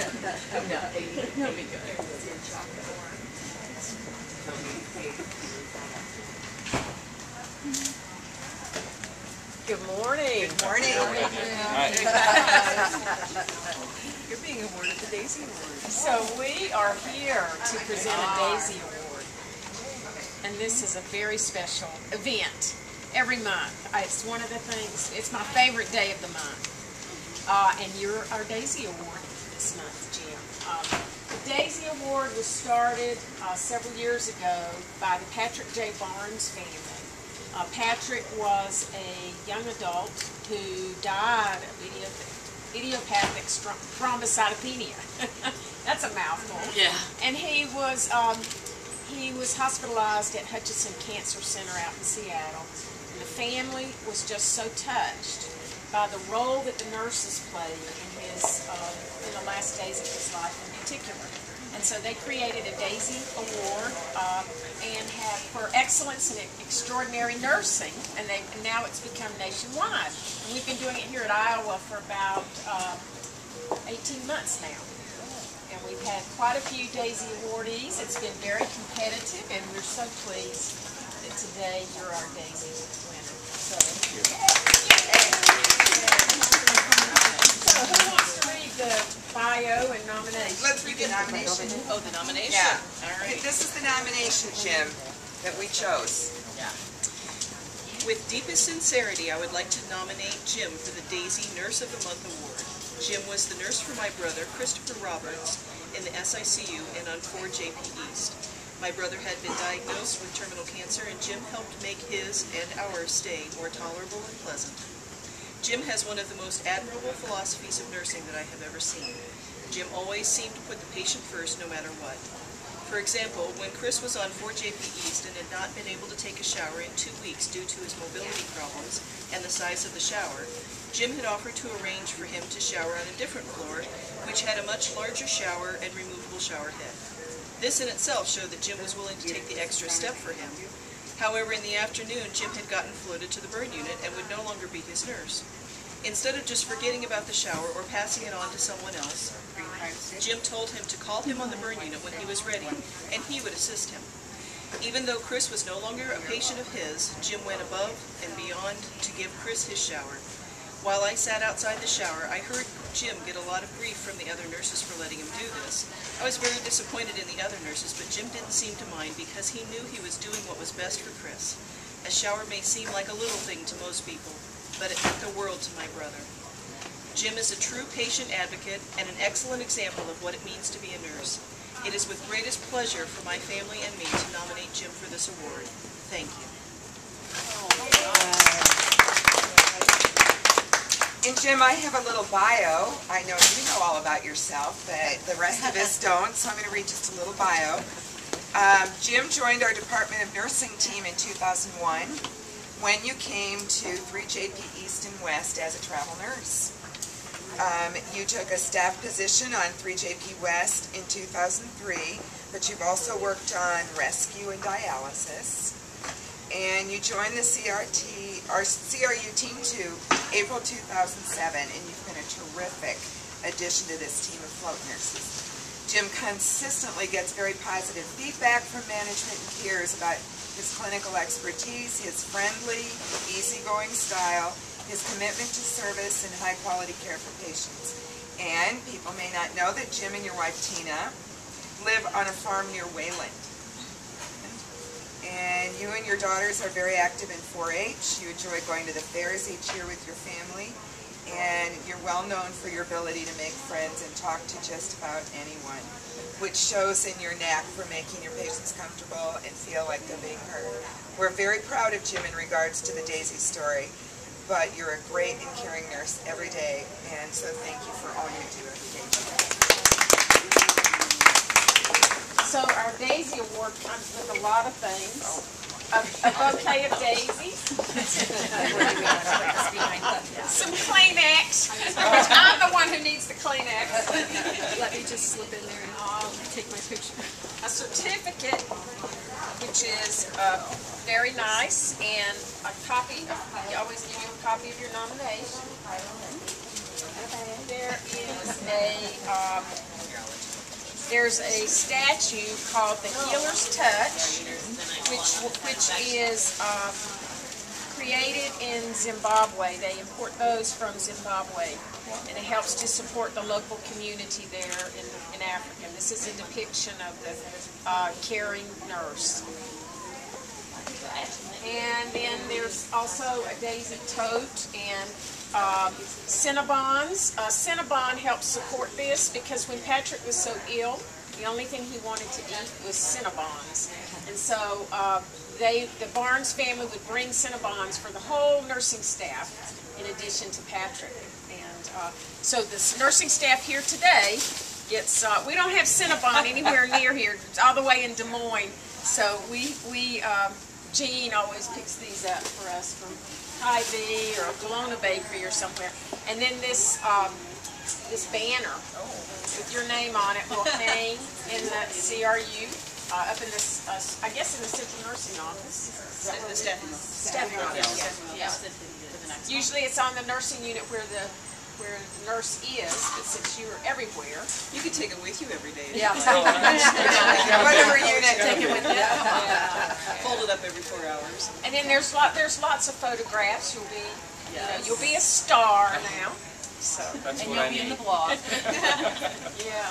Good morning. Good morning. You're being awarded the Daisy Award. So we are here to present a Daisy Award. And this is a very special event every month. It's one of the things, it's my favorite day of the month. And you're our Daisy Award this month, Jim. The Daisy Award was started several years ago by the Patrick J. Barnes family. Patrick was a young adult who died of idiopathic thrombocytopenia. That's a mouthful. Yeah. And he was hospitalized at Hutchinson Cancer Center out in Seattle. And the family was just so touched by the role that the nurses played in the last days of his life in particular. And so they created a Daisy Award and have for excellence in extraordinary nursing, and now it's become nationwide. And we've been doing it here at Iowa for about 18 months now. And we've had quite a few Daisy awardees. It's been very competitive, and we're so pleased that today you're our Daisy winner. So who wants to read the bio and nomination? Let's read the nomination. Oh, the nomination? Yeah. All right. This is the nomination, Jim, that we chose. Yeah. With deepest sincerity, I would like to nominate Jim for the Daisy Nurse of the Month Award. Jim was the nurse for my brother, Christopher Roberts, in the SICU and on 4 JP East. My brother had been diagnosed with terminal cancer, and Jim helped make his and our stay more tolerable and pleasant. Jim has one of the most admirable philosophies of nursing that I have ever seen. Jim always seemed to put the patient first no matter what. For example, when Chris was on 4 JP East and had not been able to take a shower in 2 weeks due to his mobility problems and the size of the shower, Jim had offered to arrange for him to shower on a different floor, which had a much larger shower and removable shower head. This in itself showed that Jim was willing to take the extra step for him. However, in the afternoon, Jim had gotten floated to the burn unit and would no longer be his nurse. Instead of just forgetting about the shower or passing it on to someone else, Jim told him to call him on the burn unit when he was ready, and he would assist him. Even though Chris was no longer a patient of his, Jim went above and beyond to give Chris his shower. While I sat outside the shower, I heard Jim get a lot of grief from the other nurses for letting him do this. I was very disappointed in the other nurses, but Jim didn't seem to mind because he knew he was doing what was best for Chris. A shower may seem like a little thing to most people, but it meant the world to my brother. Jim is a true patient advocate and an excellent example of what it means to be a nurse. It is with greatest pleasure for my family and me to nominate Jim for this award. Thank you. And Jim, I have a little bio. I know you know all about yourself, but the rest of us don't, so I'm going to read just a little bio. Jim joined our Department of Nursing team in 2001 when you came to 3 JP East and West as a travel nurse. You took a staff position on 3 JP West in 2003, but you've also worked on rescue and dialysis. And you joined the CRU Team 2 April 2007, and you've been a terrific addition to this team of float nurses. Jim consistently gets very positive feedback from management and peers about his clinical expertise, his friendly, easygoing style, his commitment to service and high-quality care for patients. And people may not know that Jim and your wife Tina live on a farm near Wayland. And you and your daughters are very active in 4-H. You enjoy going to the fairs each year with your family. And you're well known for your ability to make friends and talk to just about anyone, which shows in your knack for making your patients comfortable and feel like they're being heard. We're very proud of Jim in regards to the Daisy story, but you're a great and caring nurse every day, and so thank you for all you do every day. So our Daisy Award comes with a lot of things. A bouquet of daisies. Some Kleenex, which I'm the one who needs the Kleenex. Let me just slip in there and I'll take my picture. A certificate, which is very nice, and a copy. We always give you a copy of your nomination. There is a There's a statue called the Healer's Touch, which is created in Zimbabwe. They import those from Zimbabwe, and it helps to support the local community there in Africa. And this is a depiction of the caring nurse. And then there's also a daisy tote and Cinnabons. Cinnabon helps support this because when Patrick was so ill, the only thing he wanted to eat was Cinnabons. And so the Barnes family would bring Cinnabons for the whole nursing staff in addition to Patrick. And so this nursing staff here today gets, we don't have Cinnabon anywhere near here, it's all the way in Des Moines. So Jean always picks these up for us from Hy-Vee or Kelowna Bakery or somewhere. And then this this banner with your name on it will hang in the CRU up in this, I guess in the Central Nursing Office. The staffing office. Yeah. Usually it's on the nursing unit where the nurse is, but since you're everywhere. You can take it with you every day. Yeah. Whatever unit. Take it with you. Fold it up every 4 hours. And then there's lots of photographs. You'll be a star now. So. That's and what you'll I be in need. the blog. Yeah.